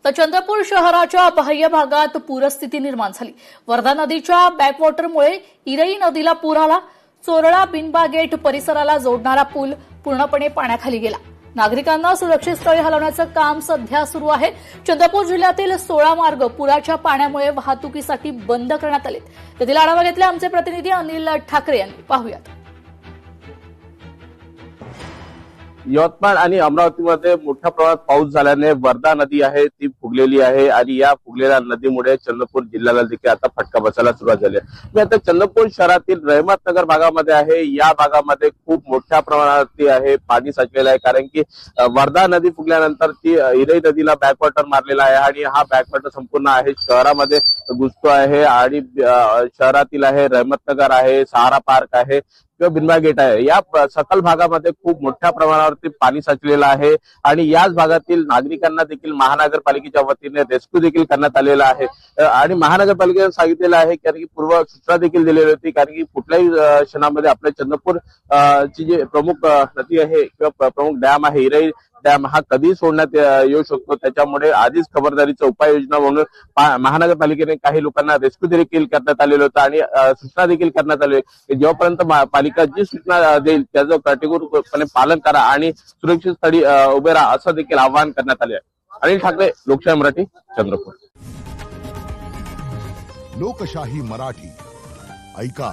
तर चंद्रपूर शहराच्या बाह्य भागात पूरस्थिती निर्माण झाली। वर्धा नदीच्या बॅकवॉटरमुळे इरई नदीला पूर आला। चोरळा बिनबा गेट परिसराला जोडणारा पूल पूर्णपणे पाण्याखाली गेला। नागरिकांना सुरक्षित स्थळी हलवण्याचं काम सध्या सुरू आहे। चंद्रपूर जिल्ह्यातील 16 मार्ग पुराच्या पाण्यामुळे वाहतुकीसाठी बंद करण्यात आले। त्यातील आढावा घेतला आमचे प्रतिनिधी अनिल ठाकरे यांनी। पाहूयात। यवतमाळ आणि अमरावतीमध्ये मोठ्या प्रमाणात पाऊस झाल्याने वर्धा नदी आहे ती फुगलेली आहे आणि या फुगलेल्या नदीमुळे चंद्रपूर जिल्ह्याला देखील आता फटका बसायला सुरुवात झाली आहे। मी आता चंद्रपूर शहरातील रहमतनगर भागामध्ये आहे। या भागामध्ये खूप मोठ्या प्रमाणात आहे पाणी साचलेलं आहे, कारण की वर्धा नदी फुगल्यानंतर ती इरई नदीला बॅकवॉटर मारलेला आहे आणि हा बॅकवॉटर संपूर्ण आहे शहरामध्ये घुसतो आहे आणि शहरातील आहे रहमतनगर आहे, सहारा पार्क आहे किंवा बिनबा गेट आहे, या सकल भागामध्ये खूप मोठ्या प्रमाणावरती पाणी साचलेलं आहे आणि याच भागातील नागरिकांना देखील महानगरपालिकेच्या वतीने रेस्क्यू देखील करण्यात आलेला आहे आणि महानगरपालिकेने सांगितलेलं आहे कारण की पूर्व सूचना देखील दिलेली होती, कारण की कुठल्याही क्षणामध्ये आपल्या चंद्रपूर ची जी प्रमुख नदी आहे किंवा प्रमुख डॅम आहे इरई डॅम हा कधी सोडण्यात येऊ शकतो, त्याच्यामुळे आधीच खबरदारीचा उपाययोजना म्हणून महानगरपालिकेने काही लोकांना रेस्क्यू देखील करण्यात आलेलं होतं आणि सूचना देखील करण्यात आली की जोपर्यंत पालिका जी सूचना देईल त्याचं काटेकोरपणे पालन करा आणि सुरक्षित स्थळी उभे राहा असं देखील आवाहन करण्यात आले आहे। अनिल ठाकरे, लोकशाही मराठी, चंद्रपूर। लोकशाही मराठी ऐका,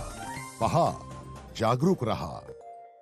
पहा, जागरूक रहा।